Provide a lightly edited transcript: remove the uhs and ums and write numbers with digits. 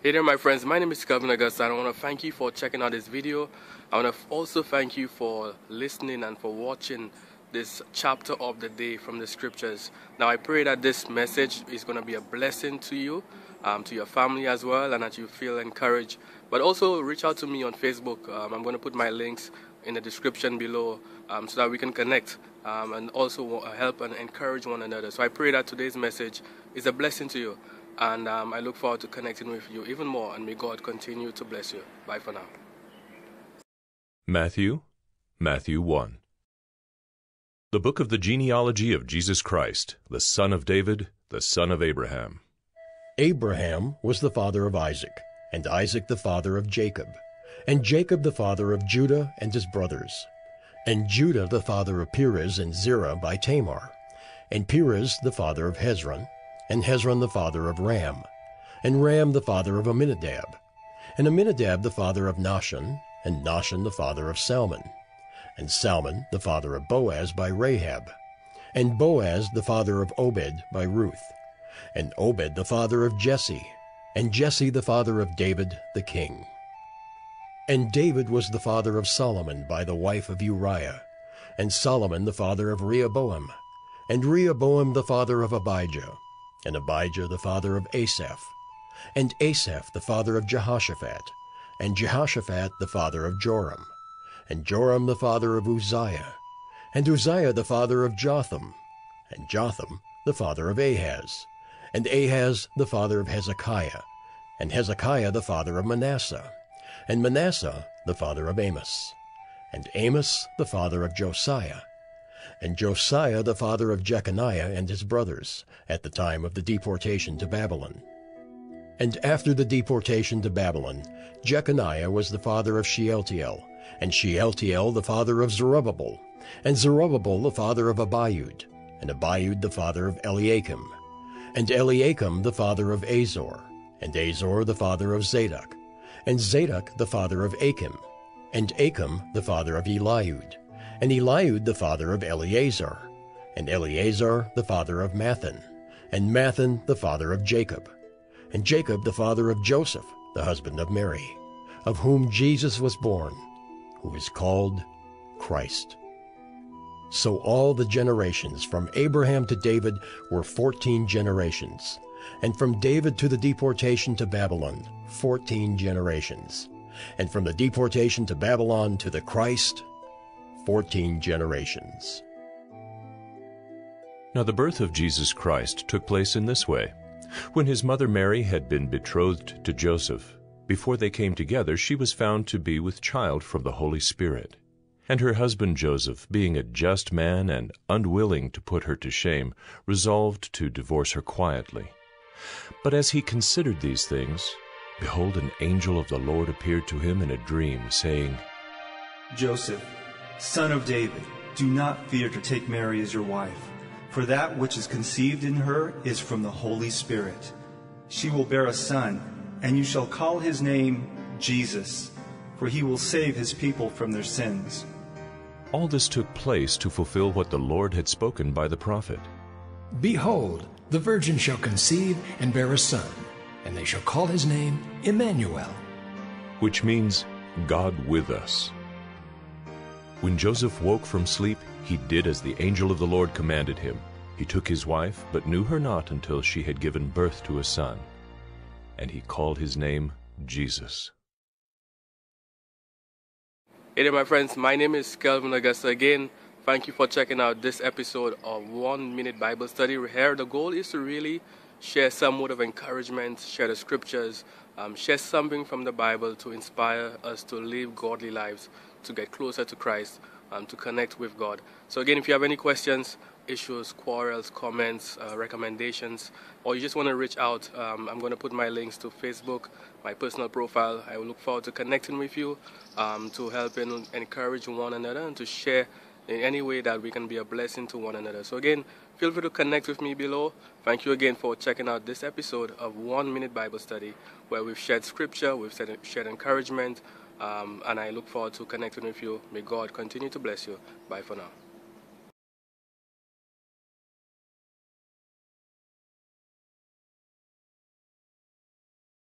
Hey there my friends, my name is Kelvin Augusta and I want to thank you for checking out this video. I want to also thank you for listening and for watching this chapter of the day from the scriptures. Now I pray that this message is going to be a blessing to you, to your family as well, and that you feel encouraged. But also reach out to me on Facebook. I'm going to put my links in the description below so that we can connect and also help and encourage one another. So I pray that today's message is a blessing to you. And I look forward to connecting with you even more, and may God continue to bless you. Bye for now. Matthew 1. The book of the genealogy of Jesus Christ, the son of David, the son of Abraham. Abraham was the father of Isaac, and Isaac the father of Jacob, and Jacob the father of Judah and his brothers, and Judah the father of Perez and Zerah by Tamar, and Perez the father of Hezron, and Hezron the father of Ram, and Ram the father of Amminadab, and Amminadab the father of Nahshon, and Nahshon the father of Salmon, and Salmon the father of Boaz by Rahab, and Boaz the father of Obed by Ruth, and Obed the father of Jesse, and Jesse the father of David the king. And David was the father of Solomon by the wife of Uriah, and Solomon the father of Rehoboam, and Rehoboam the father of Abijah, and Abijah the father of Asaph, and Asaph the father of Jehoshaphat, and Jehoshaphat the father of Joram, and Joram the father of Uzziah, and Uzziah the father of Jotham, and Jotham the father of Ahaz, and Ahaz the father of Hezekiah, and Hezekiah the father of Manasseh, and Manasseh the father of Amos, and Amos the father of Josiah, and Josiah the father of Jeconiah and his brothers, at the time of the deportation to Babylon. And after the deportation to Babylon, Jeconiah was the father of Shealtiel, and Shealtiel the father of Zerubbabel, and Zerubbabel the father of Abiud, and Abiud the father of Eliakim, and Eliakim the father of Azor, and Azor the father of Zadok, and Zadok the father of Achim, and Achim the father of Eliud, and Eliud the father of Eleazar, and Eleazar the father of Mathan, and Mathan the father of Jacob, and Jacob the father of Joseph, the husband of Mary, of whom Jesus was born, who is called Christ. So all the generations from Abraham to David were 14 generations, and from David to the deportation to Babylon, 14 generations, and from the deportation to Babylon to the Christ, 14 generations. Now the birth of Jesus Christ took place in this way. When his mother Mary had been betrothed to Joseph, before they came together, she was found to be with child from the Holy Spirit. And her husband Joseph, being a just man and unwilling to put her to shame, resolved to divorce her quietly. But as he considered these things, behold, an angel of the Lord appeared to him in a dream, saying, Joseph, son of David, do not fear to take Mary as your wife, for that which is conceived in her is from the Holy Spirit. She will bear a son, and you shall call his name Jesus, for he will save his people from their sins. All this took place to fulfill what the Lord had spoken by the prophet. Behold, the virgin shall conceive and bear a son, and they shall call his name Emmanuel, which means God with us. When Joseph woke from sleep, he did as the angel of the Lord commanded him. He took his wife, but knew her not until she had given birth to a son. And he called his name Jesus. Hey there my friends, my name is Kelvin Augusta again. Thank you for checking out this episode of 1 Minute Bible Study. Here the goal is to really share some word of encouragement, share the scriptures, share something from the Bible to inspire us to live godly lives, to get closer to Christ, to connect with God. So again, if you have any questions, issues, quarrels, comments, recommendations, or you just want to reach out, I'm going to put my links to Facebook, my personal profile. I will look forward to connecting with you, to help and encourage one another and to share in any way that we can be a blessing to one another. So again, feel free to connect with me below. Thank you again for checking out this episode of 1 Minute Bible Study, where we've shared scripture, we've shared encouragement, and I look forward to connecting with you. May God continue to bless you. Bye for now.